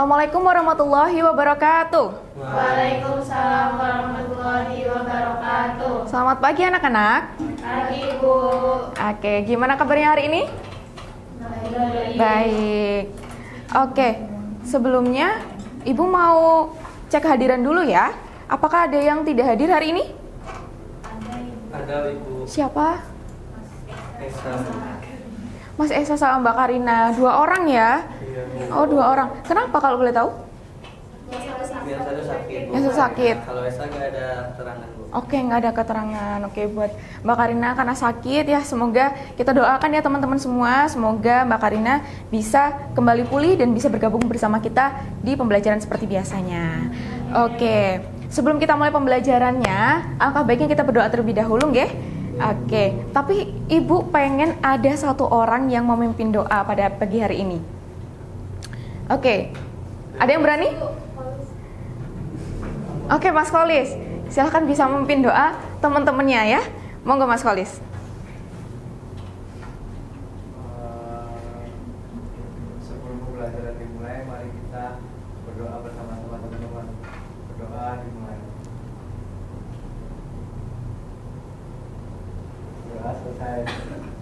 Assalamualaikum warahmatullahi wabarakatuh. Waalaikumsalam warahmatullahi wabarakatuh. Selamat pagi anak-anak. Pagi, Bu. Oke, gimana kabarnya hari ini? Baik. Oke, sebelumnya Ibu mau cek kehadiran dulu ya. Apakah ada yang tidak hadir hari ini? Ada, Ibu. Siapa? Esa. Mas Esa sama Mbak Karina. 2 orang ya? Iya, Bu. Oh, 2 orang. Kenapa kalau boleh tahu? Biasanya sakit, Bu. Biasa sakit. Kalau Esa nggak ada keterangan, Bu. Oke, nggak ada keterangan. Oke, buat Mbak Karina karena sakit ya, semoga kita doakan ya teman-teman semua. Semoga Mbak Karina bisa kembali pulih dan bisa bergabung bersama kita di pembelajaran seperti biasanya. Oke, sebelum kita mulai pembelajarannya, alangkah baiknya kita berdoa terlebih dahulu, nggih. Oke, tapi Ibu pengen ada 1 orang yang memimpin doa pada pagi hari ini. Oke, ada yang berani? Oke, Mas Kolis, silahkan bisa memimpin doa teman-temannya ya. Monggo Mas Kolis. Sebelum pembelajaran dimulai, mari kita berdoa bersama-sama teman-teman. Berdoa dimulai. Doa selesai.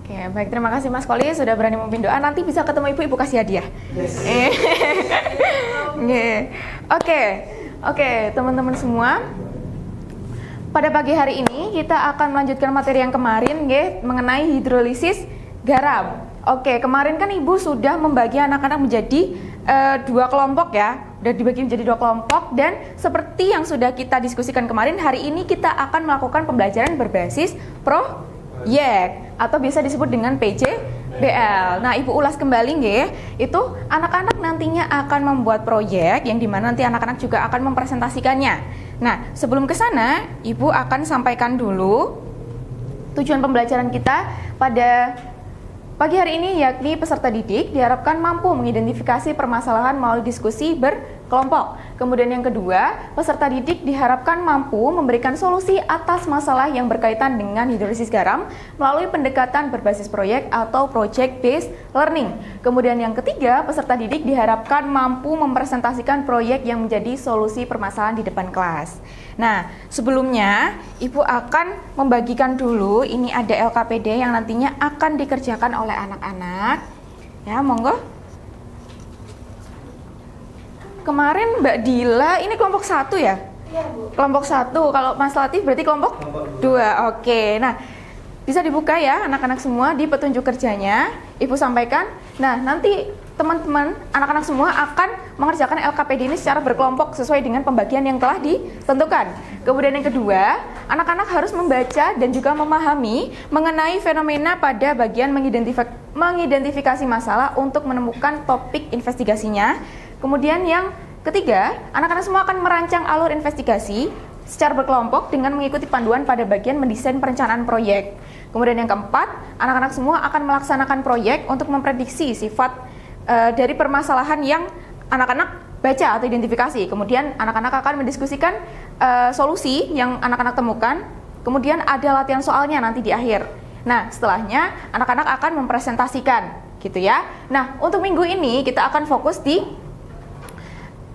Oke, baik, terima kasih Mas Kolis sudah berani memimpin doa. Nanti bisa ketemu Ibu kasih hadiah. Yes. Oke, teman-teman semua. Pada pagi hari ini kita akan melanjutkan materi yang kemarin, mengenai hidrolisis garam. Oke, kemarin kan Ibu sudah membagi anak-anak menjadi 2 kelompok ya. Sudah dibagi menjadi 2 kelompok, dan seperti yang sudah kita diskusikan kemarin, hari ini kita akan melakukan pembelajaran berbasis proyek atau bisa disebut dengan PJBL. Nah, Ibu ulas kembali nggih, itu anak-anak nantinya akan membuat proyek yang dimana nanti anak-anak juga akan mempresentasikannya. Nah, sebelum ke sana, Ibu akan sampaikan dulu tujuan pembelajaran kita pada pagi hari ini, yakni peserta didik diharapkan mampu mengidentifikasi permasalahan melalui diskusi berkelompok. Kemudian yang kedua, peserta didik diharapkan mampu memberikan solusi atas masalah yang berkaitan dengan hidrolisis garam melalui pendekatan berbasis proyek atau project based learning. Kemudian yang ketiga, peserta didik diharapkan mampu mempresentasikan proyek yang menjadi solusi permasalahan di depan kelas. Nah, sebelumnya Ibu akan membagikan dulu, ini ada LKPD yang nantinya akan dikerjakan oleh anak-anak. Ya, monggo. Kemarin Mbak Dila, ini kelompok 1 ya? Iya, Bu. Kelompok 1, kalau Mas Latif berarti kelompok 2. Oke, nah bisa dibuka ya anak-anak semua di petunjuk kerjanya, Ibu sampaikan. Nah, nanti teman-teman, anak-anak semua akan mengerjakan LKPD ini secara berkelompok sesuai dengan pembagian yang telah ditentukan. Kemudian yang kedua, anak-anak harus membaca dan juga memahami mengenai fenomena pada bagian mengidentifikasi masalah untuk menemukan topik investigasinya. Kemudian yang ketiga, anak-anak semua akan merancang alur investigasi secara berkelompok dengan mengikuti panduan pada bagian mendesain perencanaan proyek. Kemudian yang keempat, anak-anak semua akan melaksanakan proyek untuk memprediksi sifat dari permasalahan yang anak-anak baca atau identifikasi. Kemudian anak-anak akan mendiskusikan solusi yang anak-anak temukan. Kemudian ada latihan soalnya nanti di akhir. Nah, setelahnya anak-anak akan mempresentasikan, gitu ya. Nah, untuk minggu ini kita akan fokus di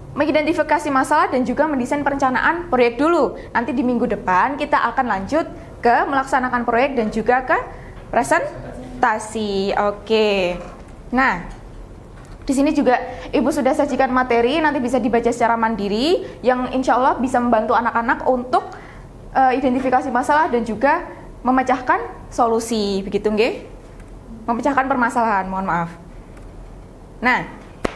mengidentifikasi masalah dan juga mendesain perencanaan proyek dulu. Nanti di minggu depan kita akan lanjut ke melaksanakan proyek dan juga ke presentasi. Oke. Nah, di sini juga Ibu sudah sajikan materi, nanti bisa dibaca secara mandiri yang insya Allah bisa membantu anak-anak untuk identifikasi masalah dan juga memecahkan solusi, begitu nggih? Memecahkan permasalahan, mohon maaf. Nah,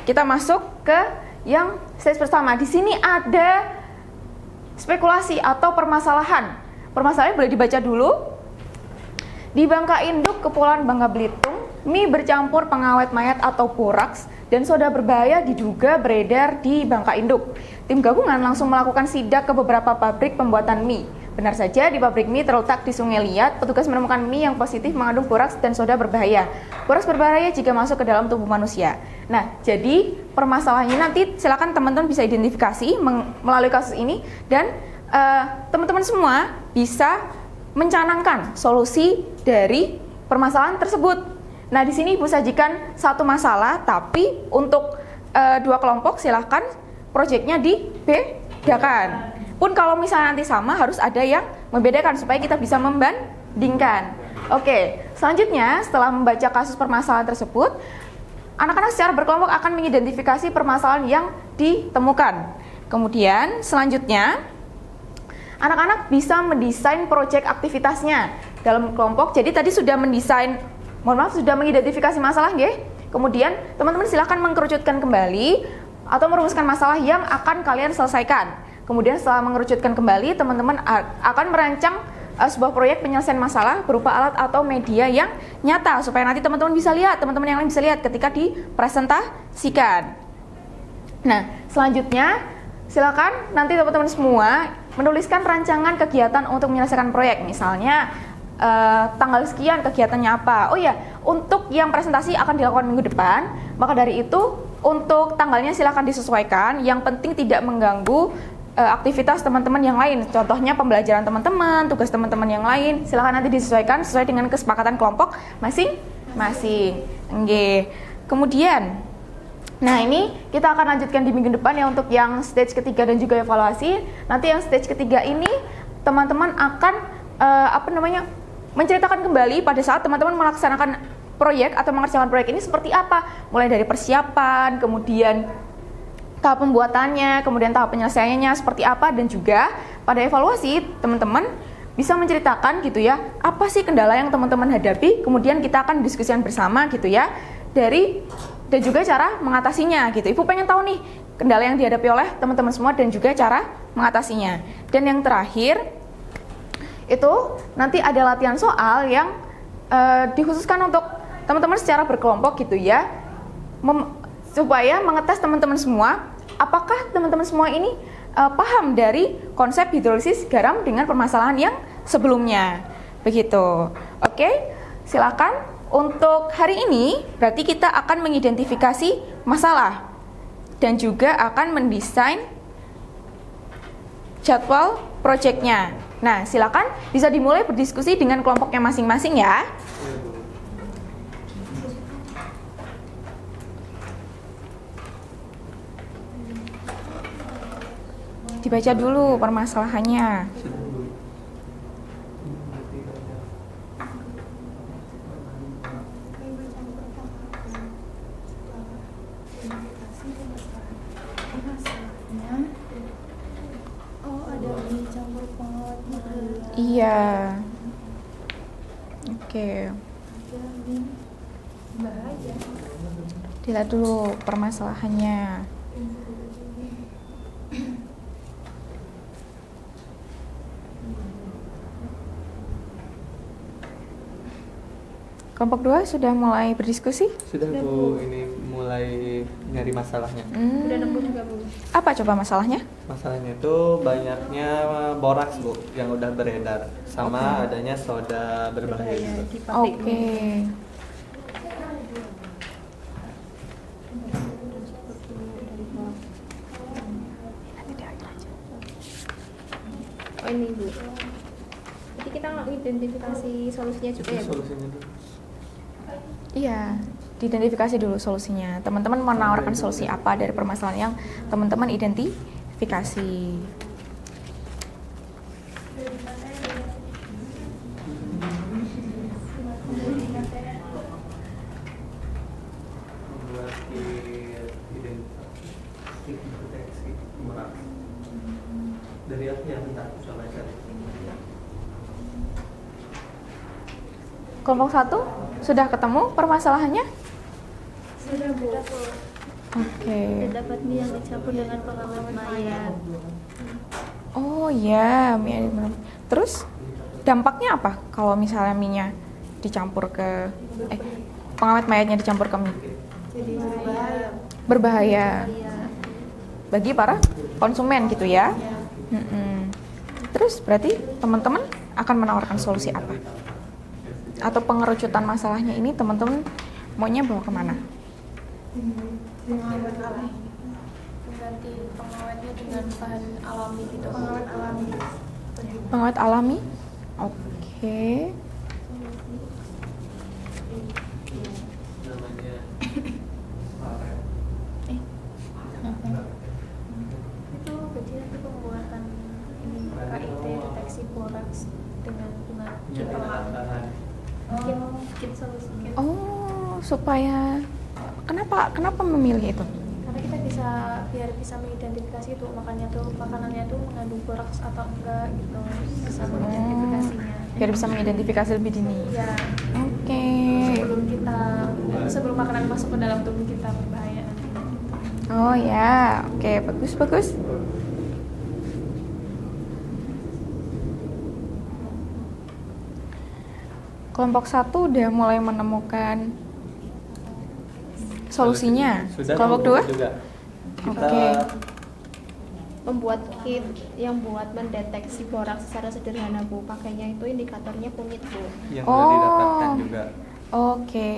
kita masuk ke yang stage pertama. Di sini ada spekulasi atau permasalahan. Permasalahannya boleh dibaca dulu. Di Bangka Induk, Kepulauan Bangka Belitung, mie bercampur pengawet mayat atau boraks dan soda berbahaya diduga beredar di Bangka Induk. Tim gabungan langsung melakukan sidak ke beberapa pabrik pembuatan mie. Benar saja, di pabrik mie terletak di Sungai Liat, petugas menemukan mie yang positif mengandung boraks dan soda berbahaya. Boraks berbahaya jika masuk ke dalam tubuh manusia. Nah, jadi permasalahannya nanti silakan teman-teman bisa identifikasi melalui kasus ini, dan teman-teman semua bisa mencanangkan solusi dari permasalahan tersebut. Nah, di sini Ibu sajikan 1 masalah, tapi untuk dua kelompok silahkan proyeknya dibedakan. Pun kalau misalnya nanti sama harus ada yang membedakan supaya kita bisa membandingkan. Oke, selanjutnya setelah membaca kasus permasalahan tersebut, anak-anak secara berkelompok akan mengidentifikasi permasalahan yang ditemukan. Kemudian selanjutnya anak-anak bisa mendesain proyek aktivitasnya dalam kelompok. Jadi tadi sudah sudah mengidentifikasi masalah nggih. Kemudian teman-teman silahkan mengkerucutkan kembali atau merumuskan masalah yang akan kalian selesaikan. Kemudian setelah mengerucutkan kembali, teman-teman akan merancang sebuah proyek penyelesaian masalah berupa alat atau media yang nyata supaya nanti teman-teman bisa lihat, teman-teman yang lain bisa lihat ketika dipresentasikan. Nah, selanjutnya silakan nanti teman-teman semua menuliskan rancangan kegiatan untuk menyelesaikan proyek. Misalnya tanggal sekian kegiatannya apa. Oh ya, untuk yang presentasi akan dilakukan minggu depan, maka dari itu untuk tanggalnya silakan disesuaikan. Yang penting tidak mengganggu aktivitas teman-teman yang lain. Contohnya pembelajaran teman-teman, tugas teman-teman yang lain, silakan nanti disesuaikan sesuai dengan kesepakatan kelompok masing-masing. Nggih. Kemudian, nah ini kita akan lanjutkan di minggu depan ya untuk yang stage ketiga dan juga evaluasi. Nanti yang stage ketiga ini teman-teman akan menceritakan kembali pada saat teman-teman melaksanakan proyek atau mengerjakan proyek ini seperti apa, mulai dari persiapan, kemudian tahap pembuatannya, kemudian tahap penyelesaiannya seperti apa, dan juga pada evaluasi teman-teman bisa menceritakan gitu ya, apa sih kendala yang teman-teman hadapi, kemudian kita akan diskusikan bersama gitu ya, dan juga cara mengatasinya gitu. Ibu pengen tahu nih kendala yang dihadapi oleh teman-teman semua dan juga cara mengatasinya. Dan yang terakhir itu nanti ada latihan soal yang dikhususkan untuk teman-teman secara berkelompok gitu ya, supaya mengetes teman-teman semua apakah teman-teman semua ini paham dari konsep hidrolisis garam dengan permasalahan yang sebelumnya. Begitu. Oke, silakan. Untuk hari ini berarti kita akan mengidentifikasi masalah dan juga akan mendesain jadwal proyeknya. Nah, silakan bisa dimulai berdiskusi dengan kelompoknya masing-masing ya. Dibaca dulu permasalahannya. Iya. Oke. Dilihat dulu permasalahannya. Kelompok 2 sudah mulai berdiskusi? Sudah Bu, ini mulai nyari masalahnya. Udah nemu juga Bu. Apa coba masalahnya? Masalahnya itu banyaknya boraks Bu yang udah beredar, sama adanya soda berbahaya gitu. Oke. Oh ini Bu. Jadi kita identifikasi solusinya juga Itu ya Bu? solusinya dulu. Iya, diidentifikasi dulu solusinya. Teman-teman menawarkan solusi apa dari permasalahan yang teman-teman identifikasi. Membuat identitas deteksi boraks. Dari apa yang kita coba cari? Kelompok 1 sudah ketemu permasalahannya? Sudah Bu. Oke. Dapat mie yang dicampur dengan pengawet mayat. Oh iya, mie. Terus dampaknya apa kalau misalnya mie-nya dicampur ke pengawet mayatnya dicampur ke mie? Jadi berbahaya. Berbahaya bagi para konsumen gitu ya. Terus berarti teman-teman akan menawarkan solusi apa? Atau pengerucutan masalahnya ini teman-teman maunya bawa kemana? Pengawet alami. Mengganti pengawetnya dengan bahan alami gitu. Pengawet alami. Pengawet alami? Oke. Namanya permasalahan. Kit solusinya. Oh, supaya kenapa memilih itu? Karena kita biar bisa mengidentifikasi itu makanannya tuh mengandung boraks atau enggak gitu, bisa mengidentifikasinya. Biar bisa mengidentifikasi lebih dini. Ya, Oke. sebelum makanan masuk ke dalam tubuh kita berbahaya nanti. Oh ya, oke, bagus. Kelompok 1 udah mulai menemukan solusinya. Sudah. Kelompok 2? Juga. Kita Oke. Membuat kit yang buat mendeteksi boraks secara sederhana, Bu. Pakainya itu indikatornya kunyit, Bu. yang Oh. udah didapatkan juga. Oke.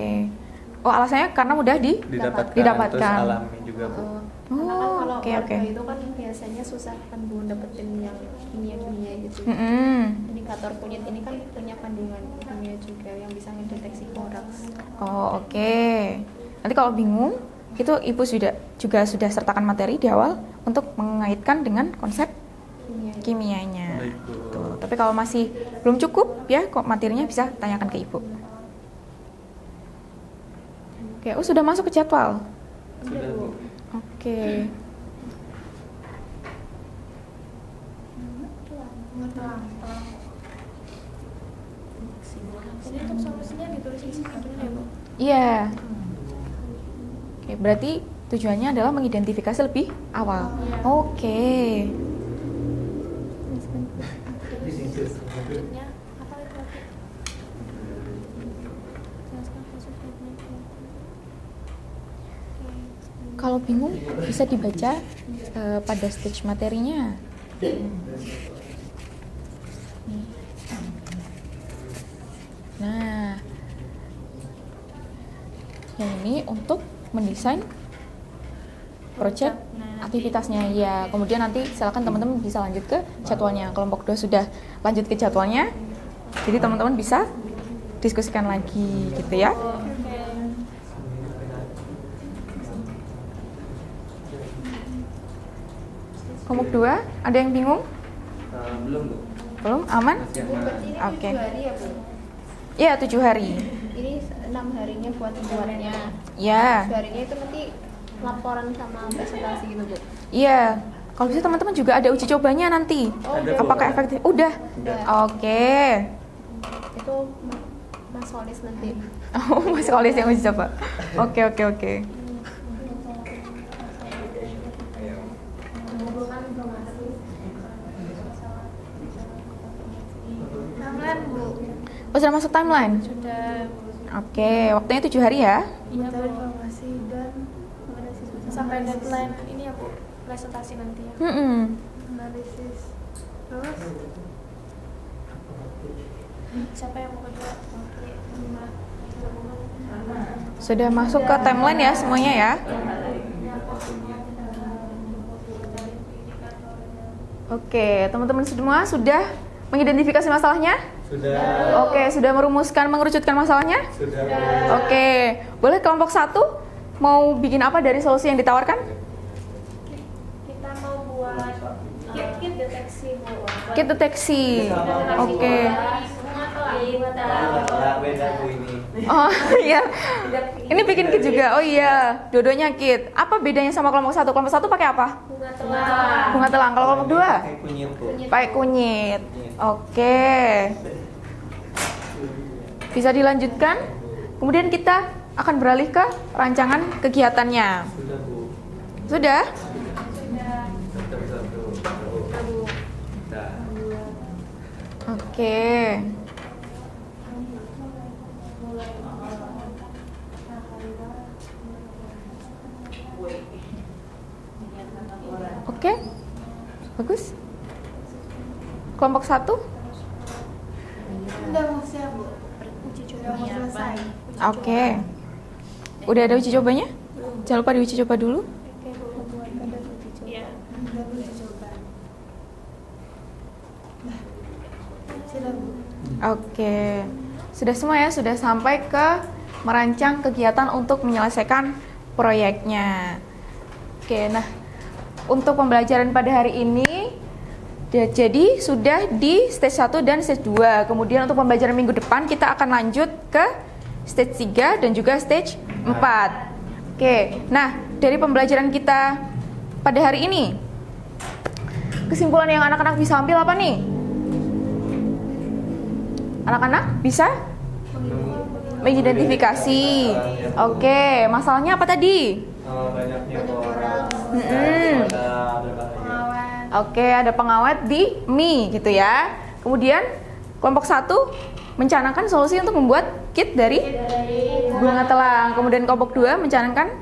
Oh, alasannya karena udah Didapatkan. Didapatkan. Terus alami juga, Bu. Karena kan Oh, kalau oke, warga oke. itu kan biasanya susah kan, Bu, dapetin yang kimia-kimia gitu. Mm-mm. Indikator kunyit ini kan punya kandungan kimia juga yang bisa mendeteksi boraks. Oh, oke. Nanti kalau bingung, itu Ibu juga sudah sertakan materi di awal untuk mengaitkan dengan konsep Kimia. kimianya. Baik, Bu. Tuh. Tapi kalau masih belum cukup ya, kok materinya bisa tanyakan ke Ibu. Oke, oh sudah masuk ke jadwal. Sudah, Bu. Oke. Jadi untuk solusinya ditulis di sini ya, Bu. Iya. Oke, berarti tujuannya adalah mengidentifikasi lebih awal. Iya. Oke. Kitnya apa itu? Jelaskan proses kitnya. Kalau bingung bisa dibaca pada stage materinya. Nah, yang ini untuk mendesain project aktivitasnya ya. Kemudian nanti silakan teman-teman bisa lanjut ke jadwalnya. Kelompok 2 sudah lanjut ke jadwalnya. Jadi teman-teman bisa diskusikan lagi gitu ya. Kelompok 2, ada yang bingung? Belum, Bu. Belum? Aman? Masih Bu, aman. berarti ini Oke. 7 hari ya, Bu? Iya, 7 hari. Ini 6 harinya buat buatnya. Ya, 7 harinya itu nanti laporan sama presentasi gitu, Bu. iya. Kalau bisa teman-teman juga ada uji cobanya nanti. Ada, Bu. Apakah efektif? Udah. Oke. Itu Mas Solis nanti. Oh, Mas Kolis yang uji coba. Oke. Timeline, Bu. Oh, sudah masuk timeline? Sudah. Oke, waktunya 7 hari ya. Iya, Bu. Informasi dan sampai deadline ini ya, Bu. Presentasi nanti ya. Analisis. Terus siapa yang mau kedua? Oke. Sudah masuk ke timeline ya semuanya ya. Oke, teman-teman semua sudah mengidentifikasi masalahnya? Sudah. Oke, sudah mengerucutkan masalahnya? Sudah. Oke, boleh kelompok 1 mau bikin apa dari solusi yang ditawarkan? Kita mau buat kit deteksi, Bu. Kit deteksi. Oke. Beda, Bu, ini. Oh iya. Ini bikin kit juga. Oh iya, dua-duanya kit. Apa bedanya sama kelompok 1? Kelompok 1 pakai apa? Bunga telang. Bunga telang. Kalau kelompok 2? Pakai kunyit, Bu. Pakai kunyit. Oke. Bisa dilanjutkan. Kemudian kita akan beralih ke rancangan kegiatannya. Sudah, Bu. Sudah? Satu. Sudah. Oke. Oke. Bagus. Kelompok 1? Udah mau siap, Bu. Uji coba mau selesai. Oke. Udah ada uji cobanya? Jangan lupa diuji coba dulu. Oke, Bu. Membuat kadar uji coba. Iya. Dan uji coba. Sudah, Bu. Oke. Sudah semua ya, sudah sampai ke merancang kegiatan untuk menyelesaikan proyeknya. Oke, nah untuk pembelajaran pada hari ini Jadi sudah di stage 1 dan stage 2. Kemudian untuk pembelajaran minggu depan kita akan lanjut ke stage 3 dan juga stage 4. Oke, nah dari pembelajaran kita pada hari ini, kesimpulan yang anak-anak bisa ambil apa nih? Anak-anak bisa mengidentifikasi. Oke, masalahnya apa tadi? Banyaknya borak. Mm-mm. Ada bahaya. Oke, ada pengawet di mie gitu ya. Kemudian kelompok 1 mencanangkan solusi untuk membuat kit dari bunga telang. Kemudian kelompok 2 mencanangkan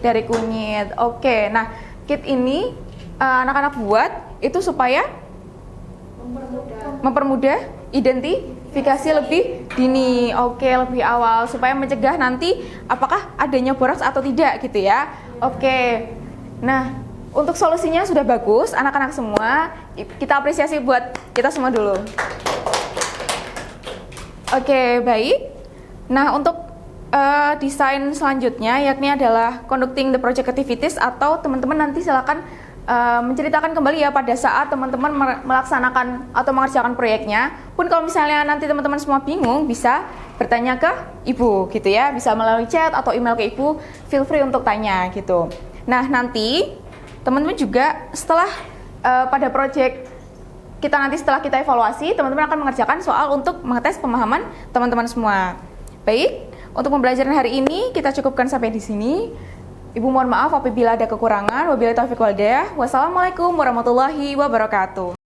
dari kunyit. Oke, nah kit ini anak-anak buat itu supaya mempermudah identifikasi lebih dini. Oke, lebih awal supaya mencegah nanti apakah adanya boraks atau tidak gitu ya. Oke. Nah, untuk solusinya sudah bagus anak-anak semua. Kita apresiasi buat kita semua dulu. Oke, baik. Nah, untuk desain selanjutnya yakni adalah conducting the project activities, atau teman-teman nanti silakan menceritakan kembali ya pada saat teman-teman melaksanakan atau mengerjakan proyeknya. Pun kalau misalnya nanti teman-teman semua bingung, bisa bertanya ke ibu gitu ya, bisa melalui chat atau email ke ibu, feel free untuk tanya gitu. Nah, nanti teman-teman juga setelah pada proyek kita nanti setelah kita evaluasi, teman-teman akan mengerjakan soal untuk mengetes pemahaman teman-teman semua. Baik, untuk pembelajaran hari ini kita cukupkan sampai di sini. Ibu mohon maaf apabila ada kekurangan. Wabillahi taufiq wal hidayah. Wassalamualaikum warahmatullahi wabarakatuh.